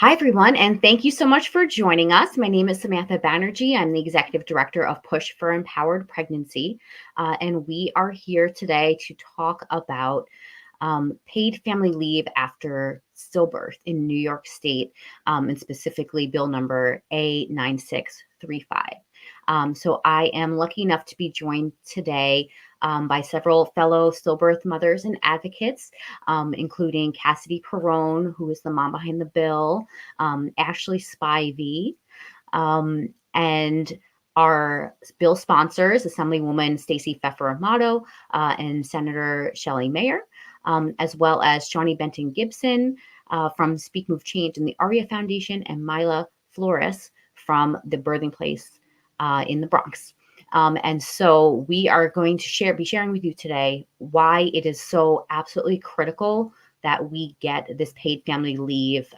Hi, everyone, and thank you so much for joining us. My name is Samantha Banerjee. I'm the Executive Director of Push for Empowered Pregnancy, and we are here today to talk about paid family leave after stillbirth in New York State, and specifically Bill number A9635. So I am lucky enough to be joined today by several fellow stillbirth mothers and advocates, including Cassidy Perone, who is the mom behind the bill, Ashley Spivey, and our bill sponsors, Assemblywoman Stacey Pfeffer Amato and Senator Shelley Mayer, as well as Shawnee Benton Gibson from Speak Move Change and the ARIA Foundation, and Mila Flores from the Birthing Place in the Bronx. And so we are going to be sharing with you today why it is so absolutely critical that we get this paid family leave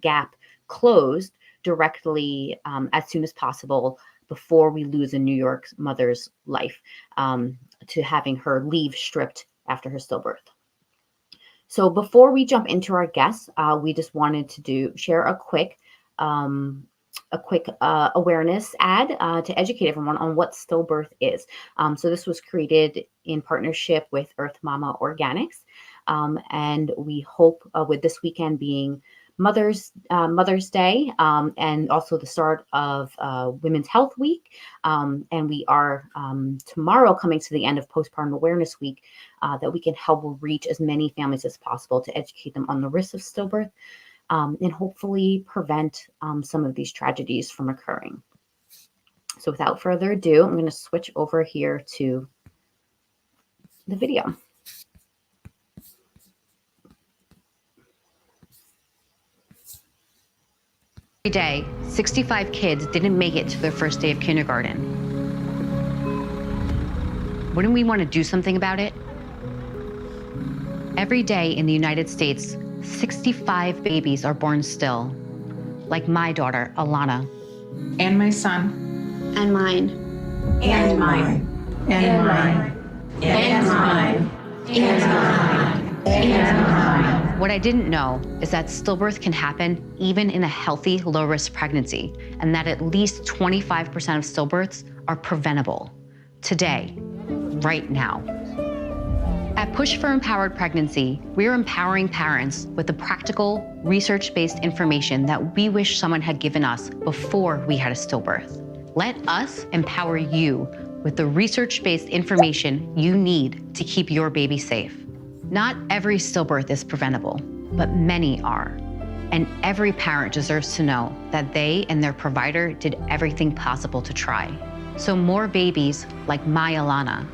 gap closed directly as soon as possible before we lose a New York mother's life to having her leave stripped after her stillbirth. So before we jump into our guests, we just wanted to share a quick awareness ad to educate everyone on what stillbirth is. So this was created in partnership with Earth Mama Organics, and we hope with this weekend being Mother's Day and also the start of Women's Health Week, and we are tomorrow coming to the end of Postpartum Awareness Week, that we can help reach as many families as possible to educate them on the risks of stillbirth. And hopefully prevent some of these tragedies from occurring. So without further ado, I'm going to switch over here to the video. Every day, 65 kids didn't make it to their first day of kindergarten. Wouldn't we want to do something about it? Every day in the United States, 65 babies are born still, like my daughter, Alana. And my son. And mine. And mine. And mine. And mine. And mine. And mine. What I didn't know is that stillbirth can happen even in a healthy, low-risk pregnancy, and that at least 25% of stillbirths are preventable. Today, right now. At Push for Empowered Pregnancy, we're empowering parents with the practical, research-based information that we wish someone had given us before we had a stillbirth. Let us empower you with the research-based information you need to keep your baby safe. Not every stillbirth is preventable, but many are. And every parent deserves to know that they and their provider did everything possible to try. So more babies like my Alana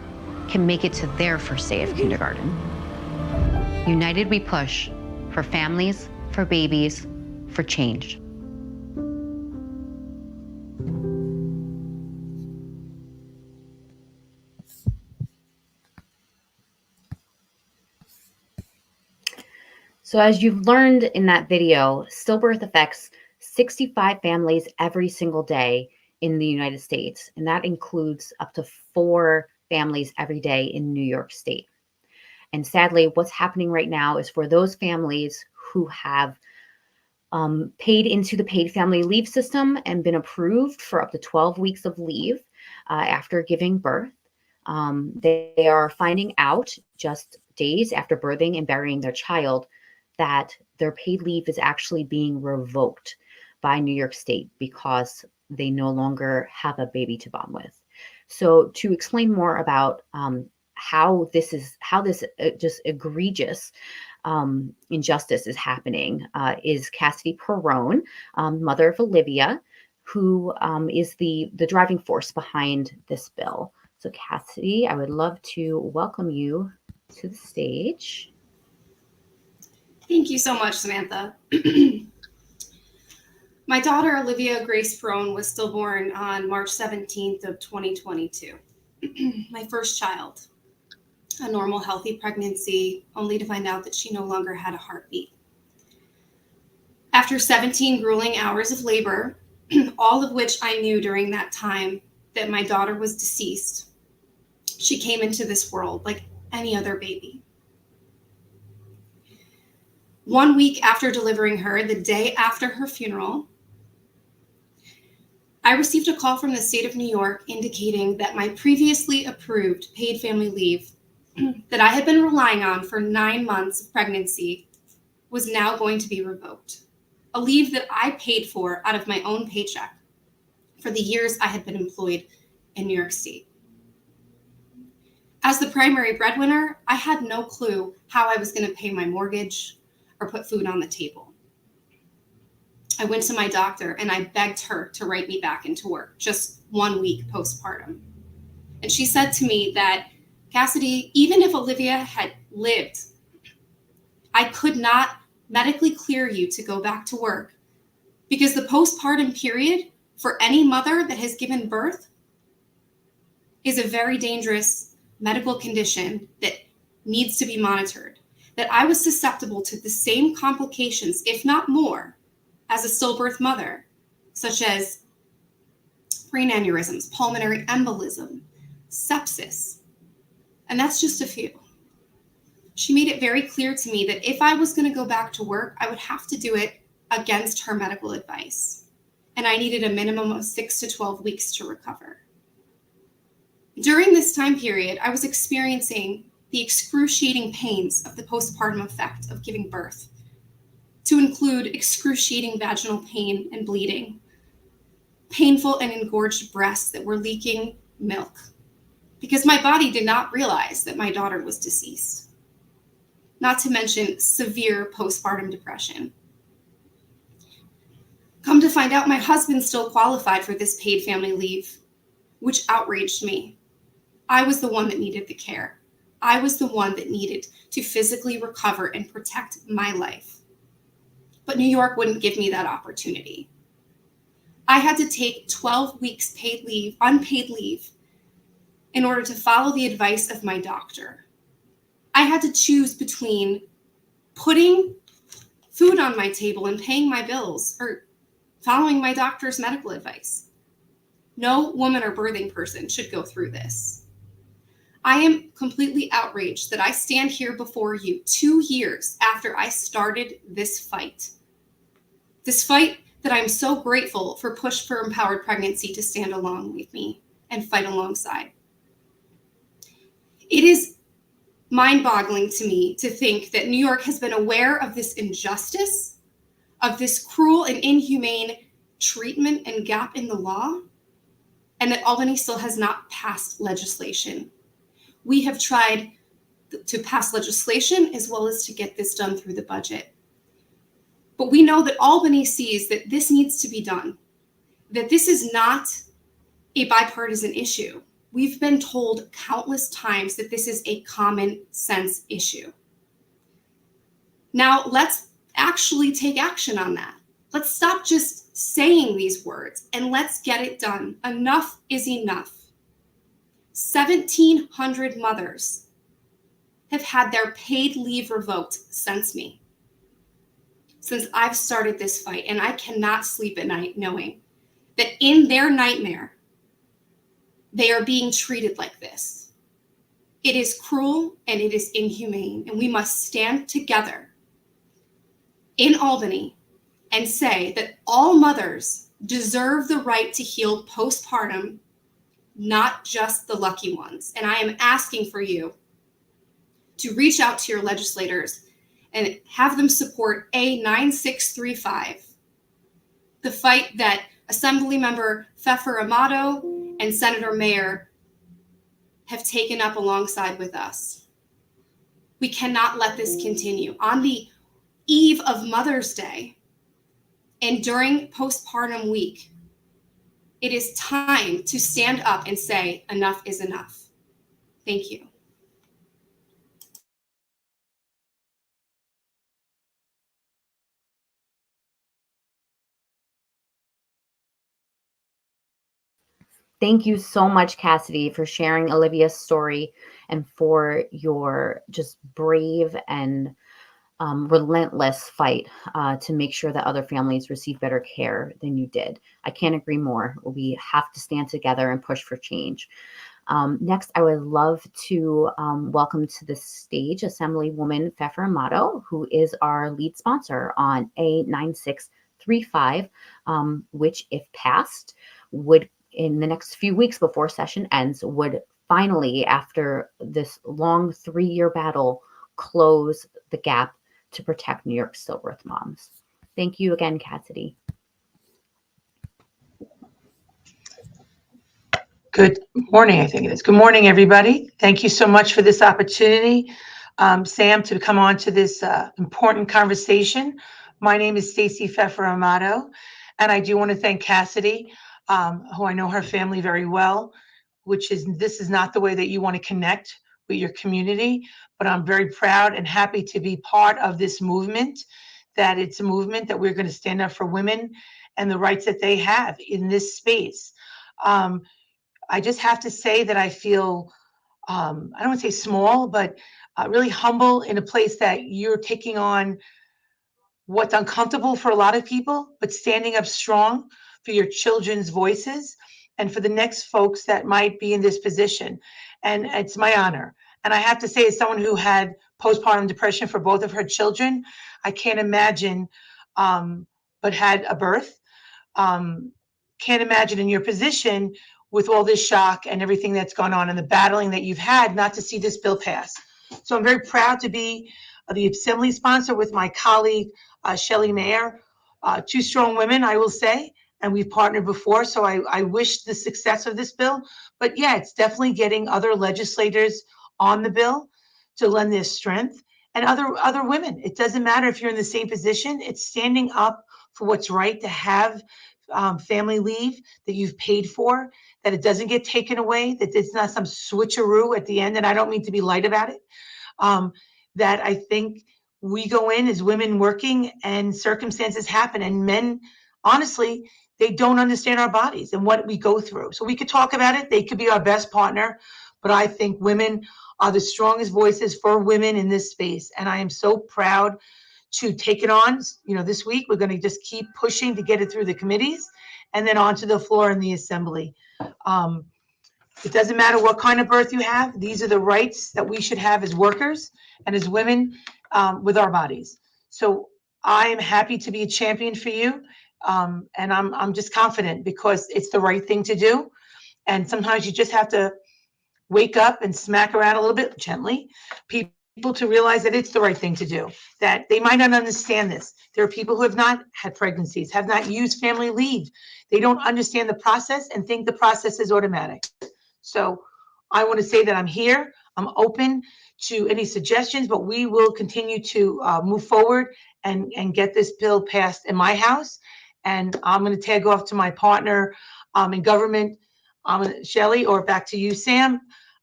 can make it to their first day of kindergarten. United we push, for families, for babies, for change. So as you've learned in that video, stillbirth affects 65 families every single day in the United States, and that includes up to 4 families every day in New York State. And sadly, what's happening right now is for those families who have paid into the paid family leave system and been approved for up to 12 weeks of leave after giving birth, they are finding out just days after birthing and burying their child that their paid leave is actually being revoked by New York State because they no longer have a baby to bond with. So to explain more about how this just egregious injustice is happening is Cassidy Perone, mother of Olivia, who is the driving force behind this bill. So Cassidy, I would love to welcome you to the stage. Thank you so much, Samantha. My daughter, Olivia Grace Perone, was stillborn on March 17th of 2022. My first child, a normal, healthy pregnancy, only to find out that she no longer had a heartbeat. After 17 grueling hours of labor, all of which I knew during that time that my daughter was deceased, she came into this world like any other baby. 1 week after delivering her, the day after her funeral, I received a call from the state of New York indicating that my previously approved paid family leave that I had been relying on for 9 months of pregnancy was now going to be revoked. A leave that I paid for out of my own paycheck for the years I had been employed in New York State. As the primary breadwinner, I had no clue how I was going to pay my mortgage or put food on the table. I went to my doctor and I begged her to write me back into work just 1 week postpartum. And she said to me that, Cassidy, even if Olivia had lived, I could not medically clear you to go back to work because the postpartum period for any mother that has given birth is a very dangerous medical condition that needs to be monitored, that I was susceptible to the same complications, if not more, as a stillbirth mother, such as brain aneurysms, pulmonary embolism, sepsis, and that's just a few. She made it very clear to me that if I was going to go back to work, I would have to do it against her medical advice, and I needed a minimum of 6 to 12 weeks to recover. During this time period, I was experiencing the excruciating pains of the postpartum effect of giving birth, to include excruciating vaginal pain and bleeding, painful and engorged breasts that were leaking milk, because my body did not realize that my daughter was deceased, not to mention severe postpartum depression. Come to find out, my husband still qualified for this paid family leave, which outraged me. I was the one that needed the care. I was the one that needed to physically recover and protect my life. But New York wouldn't give me that opportunity. I had to take 12 weeks paid leave, unpaid leave, in order to follow the advice of my doctor. I had to choose between putting food on my table and paying my bills or following my doctor's medical advice. No woman or birthing person should go through this. I am completely outraged that I stand here before you 2 years after I started this fight. This fight that I'm so grateful for Push for Empowered Pregnancy to stand along with me and fight alongside. It is mind-boggling to me to think that New York has been aware of this injustice, of this cruel and inhumane treatment and gap in the law, and that Albany still has not passed legislation. We have tried to pass legislation as well as to get this done through the budget. But we know that Albany sees that this needs to be done, that this is not a bipartisan issue. We've been told countless times that this is a common sense issue. Now, let's actually take action on that. Let's stop just saying these words and let's get it done. Enough is enough. 1,700 mothers have had their paid leave revoked since I've started this fight, and I cannot sleep at night knowing that in their nightmare, they are being treated like this. It is cruel and it is inhumane, and we must stand together in Albany and say that all mothers deserve the right to heal postpartum, not just the lucky ones. And I am asking for you to reach out to your legislators and have them support A9635, the fight that Assemblymember Pfeffer Amato and Senator Mayer have taken up alongside with us. We cannot let this continue. On the eve of Mother's Day and during postpartum week, it is time to stand up and say, enough is enough. Thank you. Thank you so much, Cassidy, for sharing Olivia's story and for your just brave and relentless fight to make sure that other families receive better care than you did. I can't agree more. We have to stand together and push for change. Next, I would love to welcome to the stage Assemblywoman Pfeffer Amato, who is our lead sponsor on A9635, which, if passed, would, in the next few weeks before session ends, would finally, after this long 3-year battle, close the gap to protect New York stillbirth moms. Thank you again, Cassidy. Good morning, I think it is. Good morning, everybody. Thank you so much for this opportunity, Sam, to come on to this important conversation. My name is Stacey Pfeffer Amato, and I do want to thank Cassidy, who I know her family very well, this is not the way that you want to connect with your community, but I'm very proud and happy to be part of this movement, that it's a movement that we're going to stand up for women and the rights that they have in this space. I just have to say that I feel, I don't want to say small, but really humble in a place that you're taking on what's uncomfortable for a lot of people, but standing up strong for your children's voices and for the next folks that might be in this position. And it's my honor. And I have to say, as someone who had postpartum depression for both of her children, I can't imagine, but had a birth. Can't imagine in your position with all this shock and everything that's gone on and the battling that you've had, not to see this bill pass. So I'm very proud to be the assembly sponsor with my colleague, Shelley Mayer, 2 strong women, I will say, and we've partnered before. So I wish the success of this bill, but yeah, it's definitely getting other legislators on the bill to lend their strength, and other women. It doesn't matter if you're in the same position. It's standing up for what's right to have family leave that you've paid for, that it doesn't get taken away, that it's not some switcheroo at the end. And I don't mean to be light about it. That I think we go in as women working and circumstances happen, and men, honestly, they don't understand our bodies and what we go through. So we could talk about it. They could be our best partner, but I think women are the strongest voices for women in this space. And I am so proud to take it on. This week, we're going to just keep pushing to get it through the committees and then onto the floor in the assembly. It doesn't matter what kind of birth you have. These are the rights that we should have as workers and as women with our bodies. So I am happy to be a champion for you. And I'm just confident because it's the right thing to do. And sometimes you just have to wake up and smack around a little bit gently, people to realize that it's the right thing to do, that they might not understand this. There are people who have not had pregnancies, have not used family leave. They don't understand the process and think the process is automatic. So I want to say that I'm here. I'm open to any suggestions, but we will continue to move forward and get this bill passed in my house. And I'm going to tag off to my partner in government, Shelley, or back to you, Sam,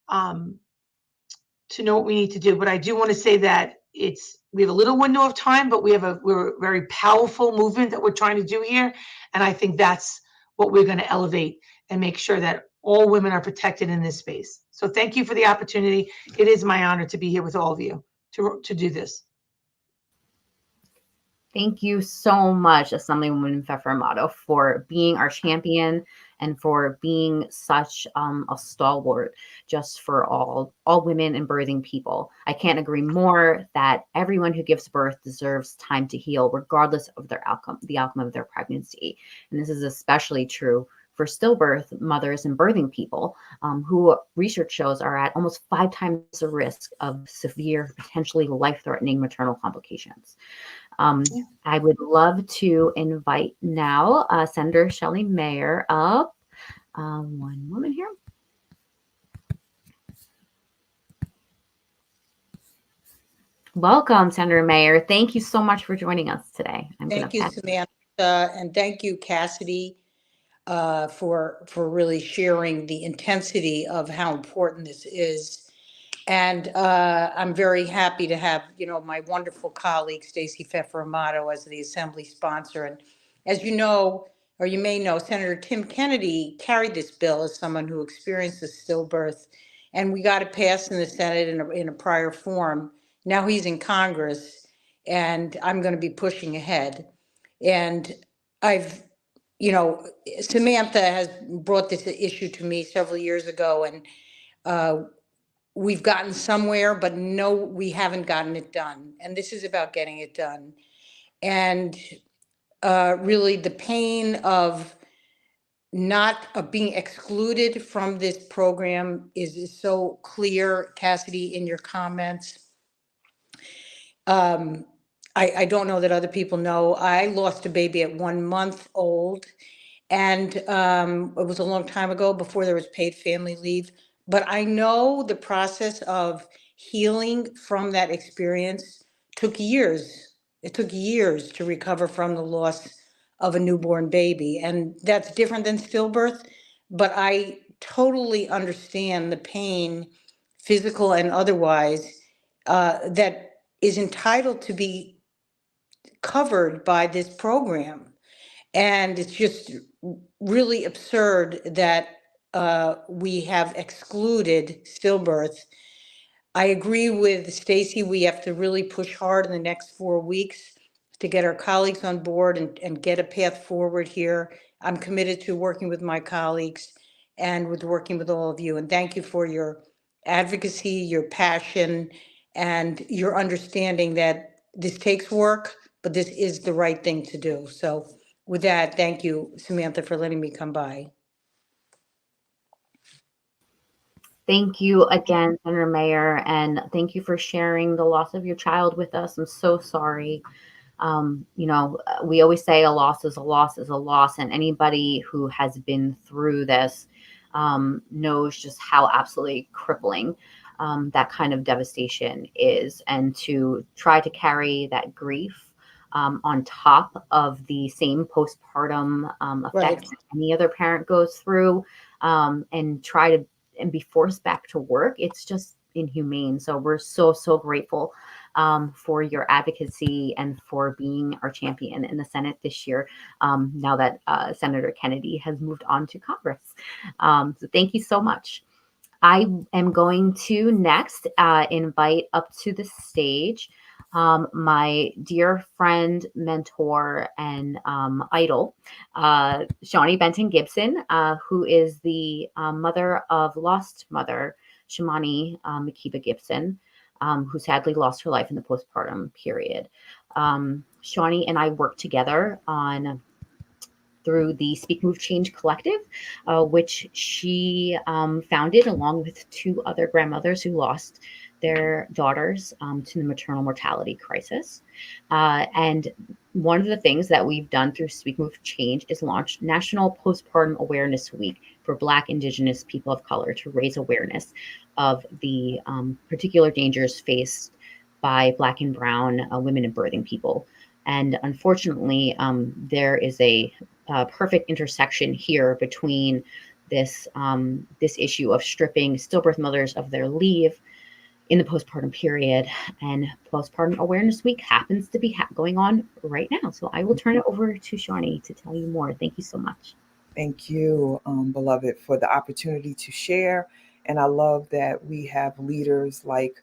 to know what we need to do. But I do want to say that we have a little window of time, but we're a very powerful movement that we're trying to do here. And I think that's what we're going to elevate and make sure that all women are protected in this space. So thank you for the opportunity. It is my honor to be here with all of you to do this. Thank you so much, Assemblywoman Pfeffer Amato, for being our champion and for being such a stalwart just for all women and birthing people. I can't agree more that everyone who gives birth deserves time to heal, regardless of the outcome of their pregnancy. And this is especially true for stillbirth mothers and birthing people, who research shows are at almost 5 times the risk of severe, potentially life-threatening maternal complications. I would love to invite now Senator Shelley Mayer up. One moment here. Welcome, Senator Mayer. Thank you so much for joining us today. Thank you, Samantha, and thank you, Cassidy, for really sharing the intensity of how important this is. And I'm very happy to have, my wonderful colleague, Stacey Pfeffer Amato, as the assembly sponsor. And as you know, or you may know, Senator Tim Kennedy carried this bill as someone who experienced a stillbirth, and we got it passed in the Senate in a prior form. Now he's in Congress, and I'm going to be pushing ahead. And Samantha has brought this issue to me several years ago, and we've gotten somewhere, but no, we haven't gotten it done. And this is about getting it done. And really the pain of not of being excluded from this program is so clear, Cassidy, in your comments. I don't know that other people know. I lost a baby at 1 month old, and it was a long time ago before there was paid family leave. But I know the process of healing from that experience took years. It took years to recover from the loss of a newborn baby. And that's different than stillbirth. But I totally understand the pain, physical and otherwise, that is entitled to be covered by this program. And it's just really absurd that we have excluded stillbirth. I agree with Stacy. We have to really push hard in the next 4 weeks to get our colleagues on board and get a path forward here. I'm committed to working with my colleagues and with working with all of you. And thank you for your advocacy, your passion, and your understanding that this takes work, but this is the right thing to do. So with that, thank you, Samantha, for letting me come by. Thank you again, Senator Mayer, and thank you for sharing the loss of your child with us. I'm so sorry. We always say a loss is a loss is a loss, and anybody who has been through this knows just how absolutely crippling that kind of devastation is. And to try to carry that grief on top of the same postpartum effects that any other parent goes through, and try to and be forced back to work, it's just inhumane. So we're so grateful for your advocacy and for being our champion in the Senate this year, now that Senator Kennedy has moved on to Congress. So thank you so much. I am going to next invite up to the stage my dear friend, mentor, and idol, Shawnee Benton Gibson, who is the mother of lost mother, Shamani Makiba Gibson, who sadly lost her life in the postpartum period. Shawnee and I worked together through the Speak, Move, Change Collective, which she founded along with 2 other grandmothers who lost their daughters to the maternal mortality crisis. And one of the things that we've done through Speak, Move, Change is launch National Postpartum Awareness Week for Black, Indigenous, people of color to raise awareness of the particular dangers faced by Black and Brown women and birthing people. And unfortunately, there is a perfect intersection here between this issue of stripping stillbirth mothers of their leave in the postpartum period, and Postpartum Awareness Week happens to be going on right now. So I will turn it over to Shawnee to tell you more. Thank you so much. Thank you, beloved, for the opportunity to share. And I love that we have leaders like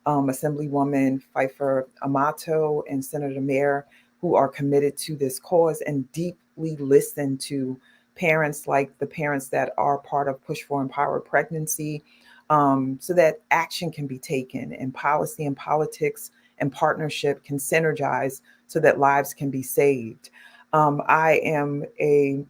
Assemblywoman Pfeiffer Amato and Senator Mayer who are committed to this cause and deeply listen to parents like the parents that are part of Push for Empowered Pregnancy, so that action can be taken and policy and politics and partnership can synergize so that lives can be saved. I am a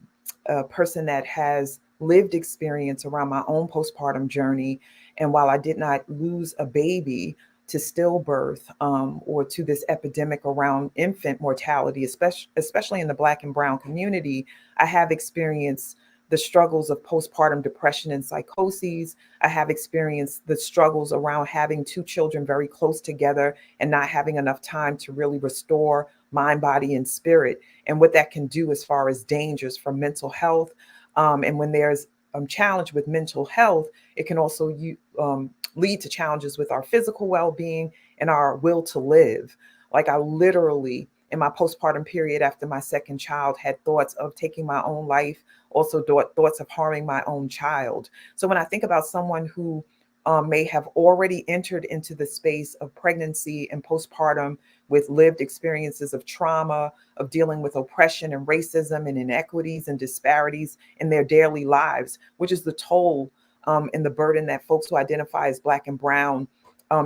person that has lived experience around my own postpartum journey. And while I did not lose a baby to stillbirth or to this epidemic around infant mortality, especially in the Black and Brown community, I have experienced the struggles of postpartum depression and psychoses. I have experienced the struggles around having 2 children very close together and not having enough time to really restore mind, body, and spirit, and what that can do as far as dangers for mental health. And when there's challenge with mental health, it can also lead to challenges with our physical well-being and our will to live. Like I literally, in my postpartum period after my second child, had thoughts of taking my own life, also thoughts of harming my own child. So when I think about someone who may have already entered into the space of pregnancy and postpartum with lived experiences of trauma, of dealing with oppression and racism and inequities and disparities in their daily lives, which is the toll and the burden that folks who identify as Black and Brown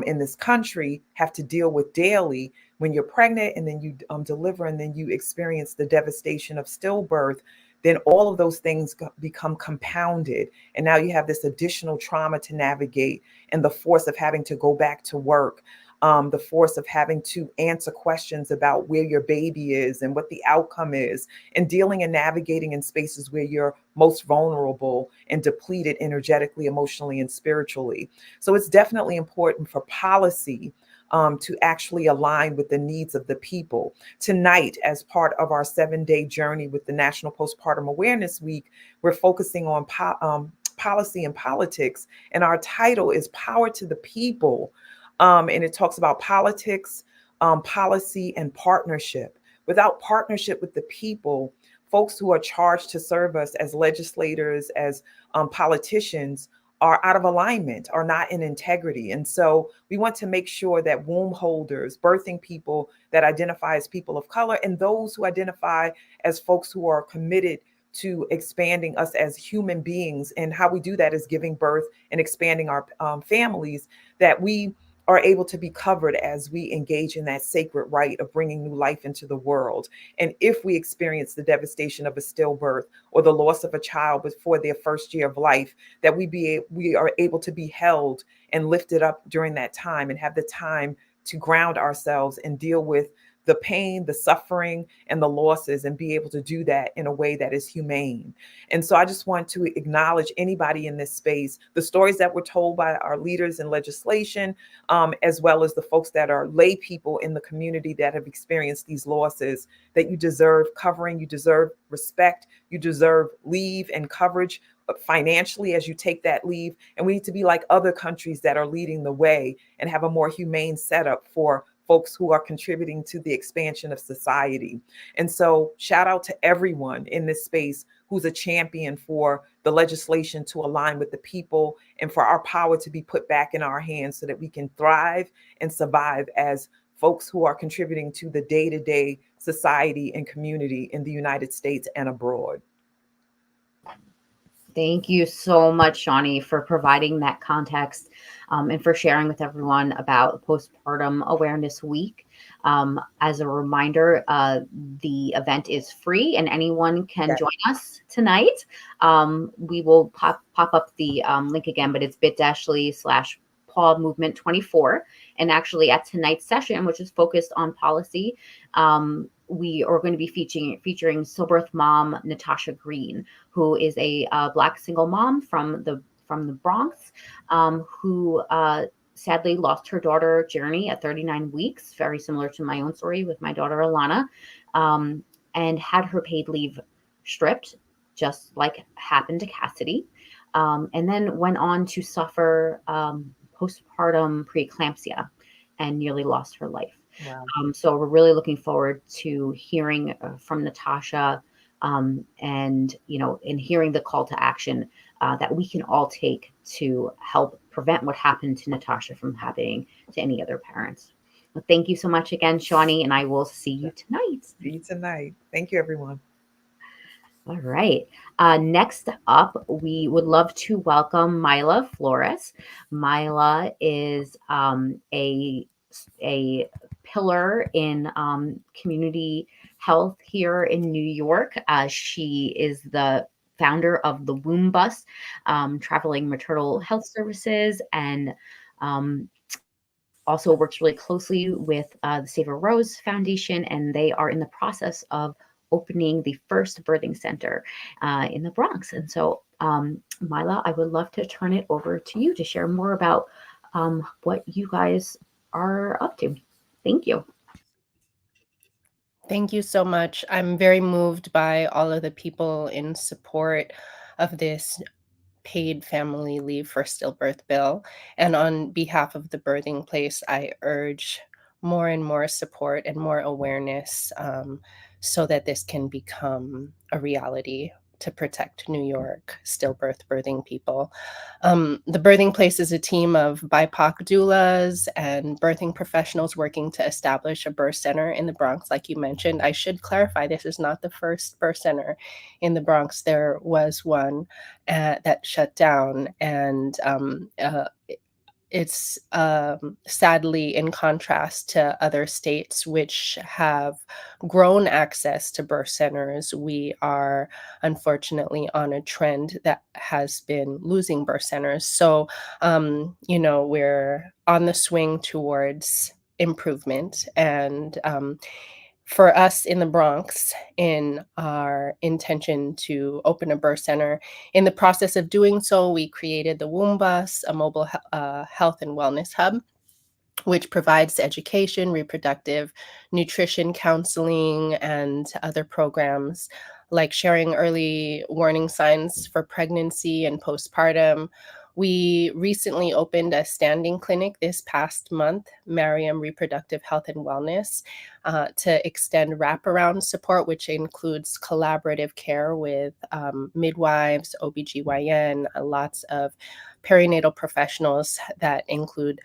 in this country have to deal with daily when you're pregnant and then you deliver and then you experience the devastation of stillbirth. Then all of those things become compounded. And now you have this additional trauma to navigate, and the force of having to go back to work, the force of having to answer questions about where your baby is and what the outcome is, and dealing and navigating in spaces where you're most vulnerable and depleted energetically, emotionally, and spiritually. So it's definitely important for policy to actually align with the needs of the people. Tonight, as part of our 7-day journey with the National Postpartum Awareness Week, we're focusing on policy and politics, and our title is Power to the People. And it talks about politics, policy, and partnership. Without partnership with the people, folks who are charged to serve us as legislators, as politicians, are out of alignment, are not in integrity. And so we want to make sure that womb holders, birthing people that identify as people of color, and those who identify as folks who are committed to expanding us as human beings, and how we do that is giving birth and expanding our families, that we are able to be covered as we engage in that sacred right of bringing new life into the world. And if we experience the devastation of a stillbirth or the loss of a child before their first year of life, that we are able to be held and lifted up during that time and have the time to ground ourselves and deal with the pain, the suffering, and the losses, and be able to do that in a way that is humane. And so I just want to acknowledge anybody in this space, the stories that were told by our leaders in legislation, as well as the folks that are lay people in the community that have experienced these losses, that you deserve covering, you deserve respect, you deserve leave and coverage financially as you take that leave. And we need to be like other countries that are leading the way and have a more humane setup for folks who are contributing to the expansion of society. And so shout out to everyone in this space who's a champion for the legislation to align with the people and for our power to be put back in our hands so that we can thrive and survive as folks who are contributing to the day-to-day society and community in the United States and abroad. Thank you so much, Shawnee, for providing that context and for sharing with everyone about Postpartum Awareness Week. As a reminder, the event is free and anyone can join us tonight. We will pop up the link again, but it's bit.ly/Paul Movement 24. And actually at tonight's session, which is focused on policy, we are going to be featuring stillbirth mom Natasha Green, who is a Black single mom from the Bronx, who sadly lost her daughter Journey at 39 weeks, very similar to my own story with my daughter Alana, and had her paid leave stripped, just like happened to Cassidy, and then went on to suffer postpartum preeclampsia and nearly lost her life. Wow. So we're really looking forward to hearing from Natasha, and hearing the call to action that we can all take to help prevent what happened to Natasha from happening to any other parents. Well, thank you so much again, Shawnee, and I will see you tonight. See you tonight. Thank you, everyone. All right. Next up, we would love to welcome Myla Flores. Myla is a pillar in community health here in New York. She is the founder of the Womb Bus, traveling maternal health services, and also works really closely with the Save a Rose Foundation, and they are in the process of opening the first birthing center in the Bronx. And so, Myla, I would love to turn it over to you to share more about what you guys are up to. Thank you. Thank you so much. I'm very moved by all of the people in support of this paid family leave for stillbirth bill. And on behalf of the Birthing Place, I urge more and more support and more awareness so that this can become a reality to protect New York stillbirth birthing people. The Birthing Place is a team of BIPOC doulas and birthing professionals working to establish a birth center in the Bronx, like you mentioned. I should clarify, this is not the first birth center in the Bronx. There was one that shut down, and it's sadly in contrast to other states which have grown access to birth centers. We are unfortunately on a trend that has been losing birth centers. So, we're on the swing towards improvement. And for us in the Bronx, in our intention to open a birth center, in the process of doing so, we created the Womb Bus, a mobile health and wellness hub, which provides education, reproductive nutrition counseling, and other programs like sharing early warning signs for pregnancy and postpartum. We recently opened a standing clinic this past month, Mariam Reproductive Health and Wellness, to extend wraparound support, which includes collaborative care with midwives, OBGYN, lots of perinatal professionals that include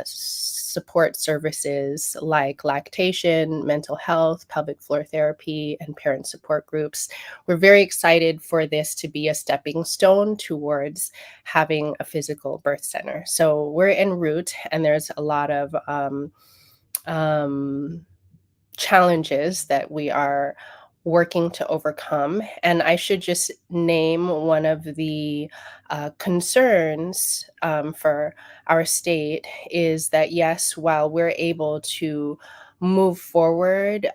support services like lactation, mental health, pelvic floor therapy, and parent support groups. We're very excited for this to be a stepping stone towards having a physical birth center. So we're en route, and there's a lot of challenges that we are working to overcome. And I should just name one of the concerns for our state is that, yes, while we're able to move forward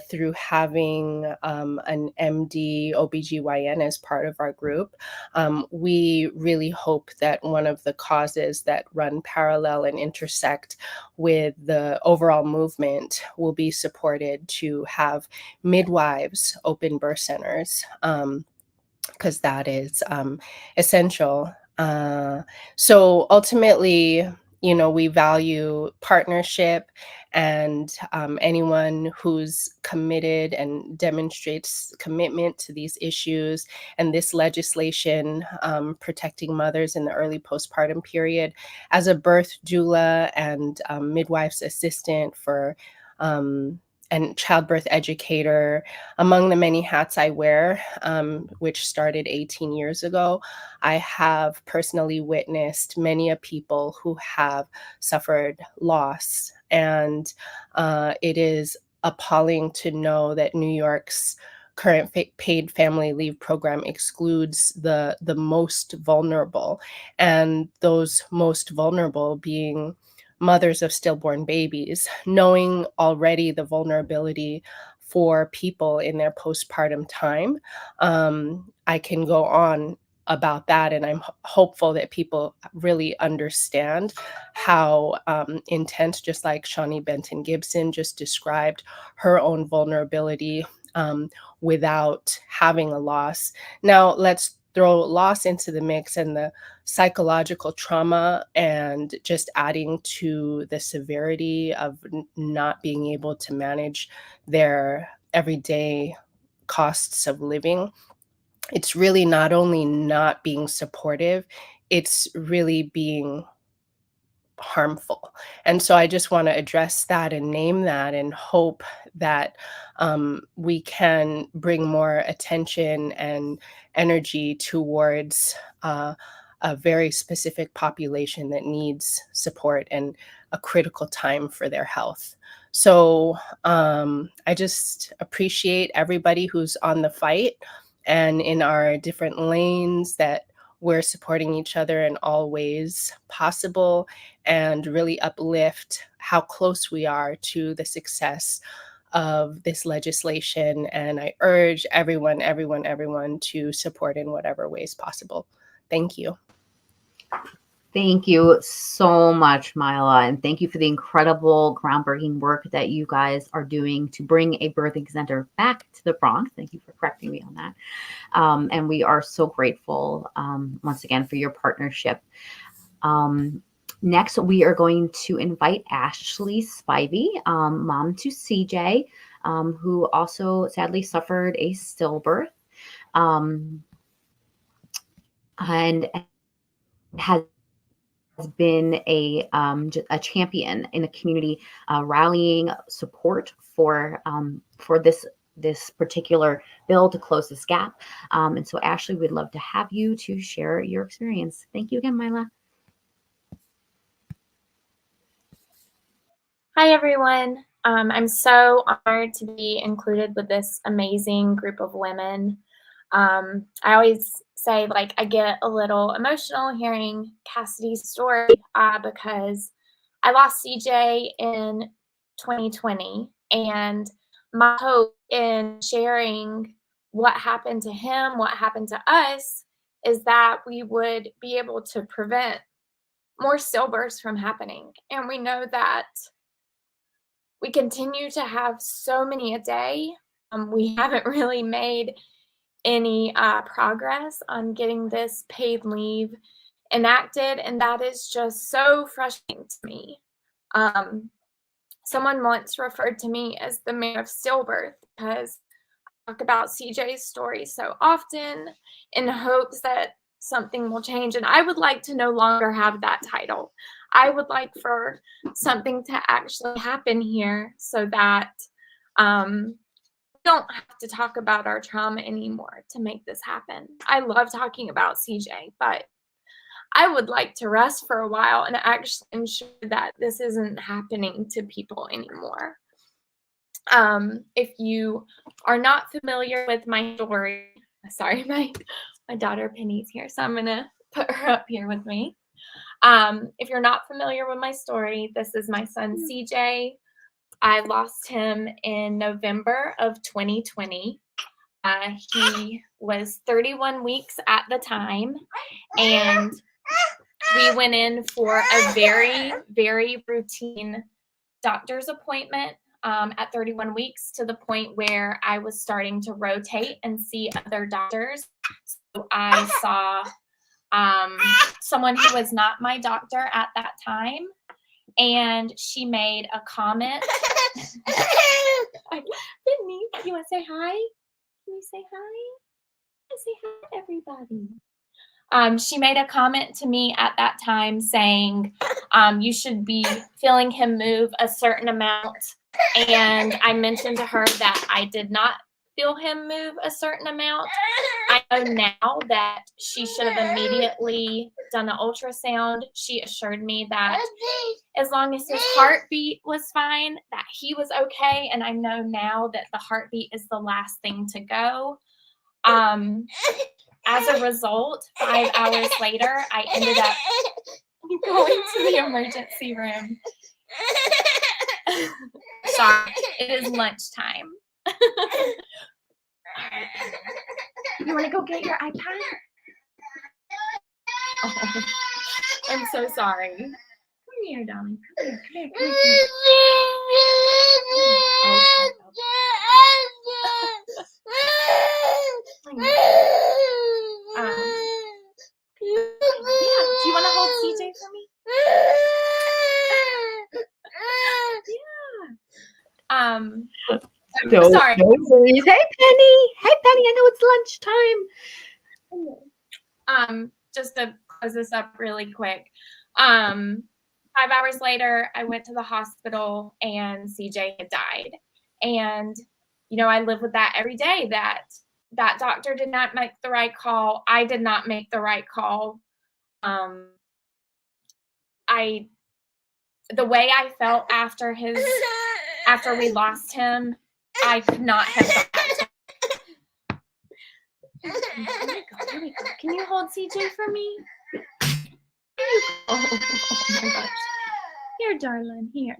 through having an MD OBGYN as part of our group, we really hope that one of the causes that run parallel and intersect with the overall movement will be supported to have midwives open birth centers, because that is essential. So ultimately, we value partnership, and anyone who's committed and demonstrates commitment to these issues and this legislation protecting mothers in the early postpartum period. As a birth doula and midwife's assistant for and childbirth educator, among the many hats I wear, which started 18 years ago, I have personally witnessed many people who have suffered loss. And it is appalling to know that New York's current paid family leave program excludes the most vulnerable, and those most vulnerable being mothers of stillborn babies. Knowing already the vulnerability for people in their postpartum time, I can go on about that, and I'm hopeful that people really understand how intense, just like Shawnee Benton Gibson just described her own vulnerability without having a loss. Now let's throw loss into the mix and the psychological trauma, and just adding to the severity of not being able to manage their everyday costs of living. It's really not only not being supportive, it's really being harmful. And so I just want to address that and name that, and hope that we can bring more attention and energy towards a very specific population that needs support and a critical time for their health. So I just appreciate everybody who's on the fight and in our different lanes, that we're supporting each other in all ways possible, and really uplift how close we are to the success of this legislation. And I urge everyone to support in whatever ways possible. Thank you. Thank you so much, Mila, and thank you for the incredible groundbreaking work that you guys are doing to bring a birthing center back to the Bronx. Thank you for correcting me on that. And we are so grateful once again for your partnership. Next, we are going to invite Ashley Spivey, mom to CJ, who also sadly suffered a stillbirth. and has been a champion in the community, rallying support for this particular bill to close this gap. And so, Ashley, we'd love to have you to share your experience. Thank you again, Mila. Hi, everyone. I'm so honored to be included with this amazing group of women. I always say, like, I get a little emotional hearing Cassidy's story because I lost CJ in 2020, and my hope in sharing what happened to him, what happened to us, is that we would be able to prevent more stillbirths from happening. And we know that we continue to have so many a day. We haven't really made any progress on getting this paid leave enacted, and that is just so frustrating to me. Someone once referred to me as the mayor of stillbirth because I talk about CJ's story so often in hopes that something will change, and I would like to no longer have that title. I would like for something to actually happen here so that we don't have to talk about our trauma anymore to make this happen. I love talking about CJ, but I would like to rest for a while and actually ensure that this isn't happening to people anymore. If you are not familiar with my story, sorry, my daughter Penny's here, so I'm gonna put her up here with me. If you're not familiar with my story, this is my son CJ. I lost him in November of 2020. He was 31 weeks at the time, and we went in for a very, very routine doctor's appointment at 31 weeks, to the point where I was starting to rotate and see other doctors. So I saw someone who was not my doctor at that time, and she made a comment. Sydney, you want to say hi? Can you say hi? Say hi, everybody. She made a comment to me at that time saying, you should be feeling him move a certain amount. And I mentioned to her that I did not feel him move a certain amount. I know now that she should have immediately done an ultrasound. She assured me that as long as his heartbeat was fine, that he was okay. And I know now that the heartbeat is the last thing to go. As a result, 5 hours later, I ended up going to the emergency room. Sorry, it is lunchtime. You want to go get your iPad? Oh, I'm so sorry. Come here, darling. Come here. Yeah. Do you want to hold CJ for me? No, sorry. No worries. Hey, Penny. I know it's lunchtime. Just to close this up really quick. 5 hours later, I went to the hospital and CJ had died. And, I live with that every day, that doctor did not make the right call. I did not make the right call. The way I felt after we lost him, I could not have done that. Here we go. Can you hold CJ for me? Oh my gosh. Here, darling, here.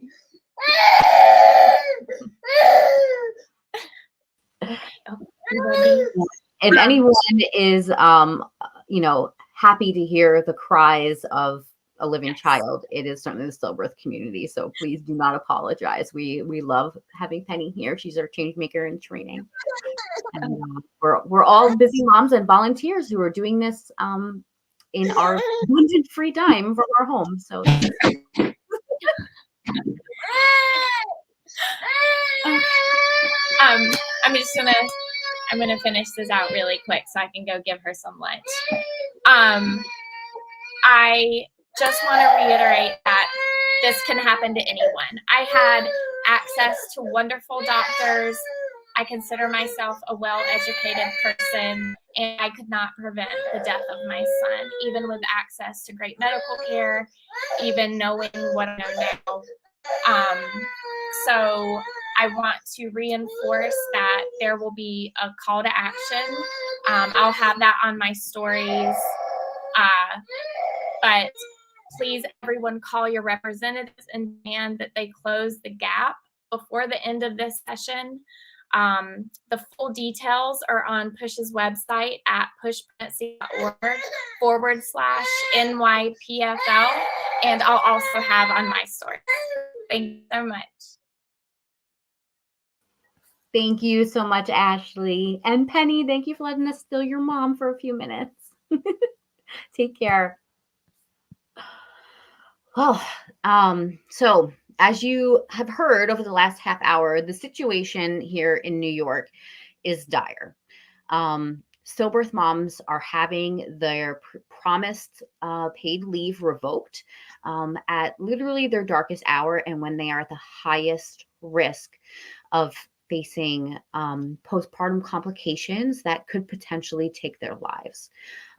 Okay. If anyone is, happy to hear the cries of a living child, it is certainly the stillbirth community. So please do not apologize. We love having Penny here. She's our change maker in training. And we're all busy moms and volunteers who are doing this in our limited free time from our home. So I'm just gonna I'm going to finish this out really quick so I can go give her some lunch. I just want to reiterate that this can happen to anyone. I had access to wonderful doctors. I consider myself a well-educated person, and I could not prevent the death of my son, even with access to great medical care, even knowing what I know now. So I want to reinforce that there will be a call to action. I'll have that on my stories. But please, everyone, call your representatives and demand that they close the gap before the end of this session. The full details are on PUSH's website at pushpregnancy.org/NYPFL, and I'll also have on my story. Thank you so much. Thank you so much, Ashley. And Penny, thank you for letting us steal your mom for a few minutes. Take care. Well, so as you have heard over the last half hour, the situation here in New York is dire. Stillbirth moms are having their promised paid leave revoked at literally their darkest hour and when they are at the highest risk of facing postpartum complications that could potentially take their lives.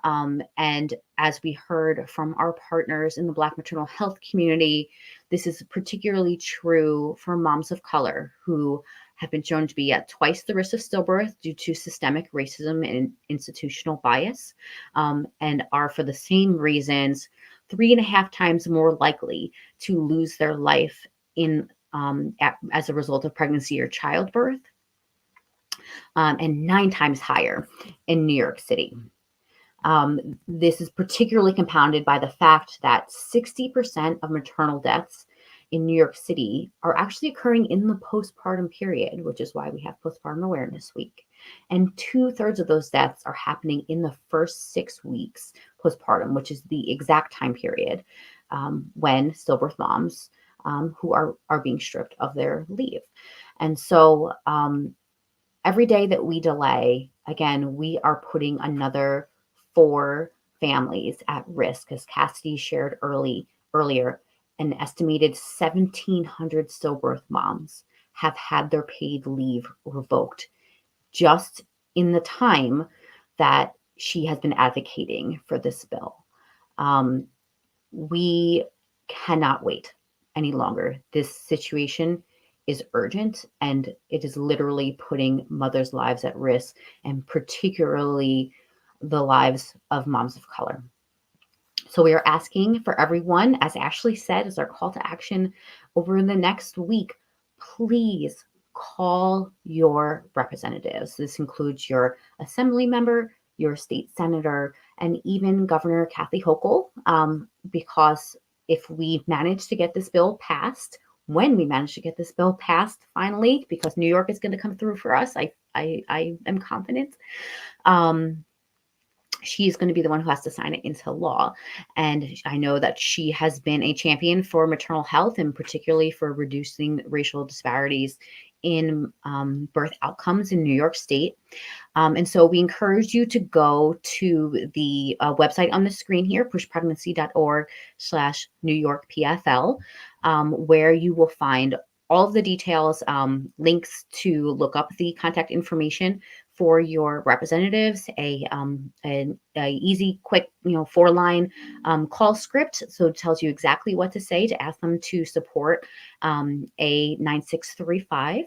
And as we heard from our partners in the Black maternal health community, this is particularly true for moms of color who have been shown to be at twice the risk of stillbirth due to systemic racism and institutional bias, and are for the same reasons 3.5 times more likely to lose their life as a result of pregnancy or childbirth, and 9 times higher in New York City. This is particularly compounded by the fact that 60% of maternal deaths in New York City are actually occurring in the postpartum period, which is why we have Postpartum Awareness Week. And 2/3 of those deaths are happening in the first 6 weeks postpartum, which is the exact time period when stillbirth moms who are being stripped of their leave. And so every day that we delay, again, we are putting another 4 families at risk. As Cassidy shared earlier, an estimated 1,700 stillbirth moms have had their paid leave revoked just in the time that she has been advocating for this bill. We cannot wait any longer. This situation is urgent, and it is literally putting mothers' lives at risk, and particularly the lives of moms of color. So we are asking for everyone, as Ashley said, as our call to action over the next week, please call your representatives. This includes your assembly member, your state senator, and even Governor Kathy Hochul, because if we manage to get this bill passed, when we manage to get this bill passed finally, because New York is going to come through for us, I am confident. She's going to be the one who has to sign it into law. And I know that she has been a champion for maternal health and particularly for reducing racial disparities in birth outcomes in New York State. And so we encourage you to go to the website on the screen here, pushpregnancy.org/NewYorkPFL, where you will find all of the details, links to look up the contact information for your representatives, an easy, quick, 4-line call script. So it tells you exactly what to say to ask them to support a 9635.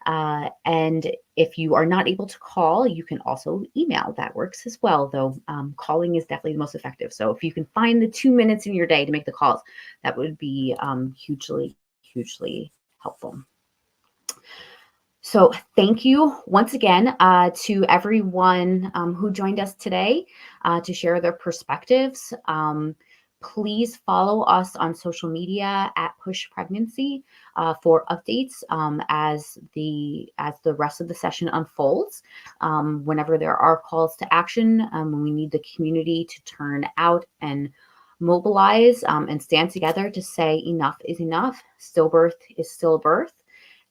And if you are not able to call, you can also email. That works as well, though calling is definitely the most effective. So if you can find the 2 minutes in your day to make the calls, that would be hugely, hugely helpful. So thank you once again to everyone who joined us today to share their perspectives. Please follow us on social media at Push Pregnancy for updates as the rest of the session unfolds. Whenever there are calls to action, we need the community to turn out and mobilize and stand together to say enough is enough. Stillbirth is stillbirth.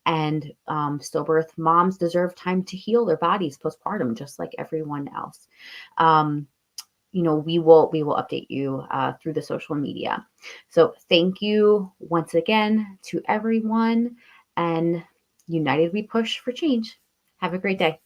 And stillbirth moms deserve time to heal their bodies postpartum, just like everyone else. We will update you through the social media. So thank you once again to everyone, and united we push for change. Have a great day.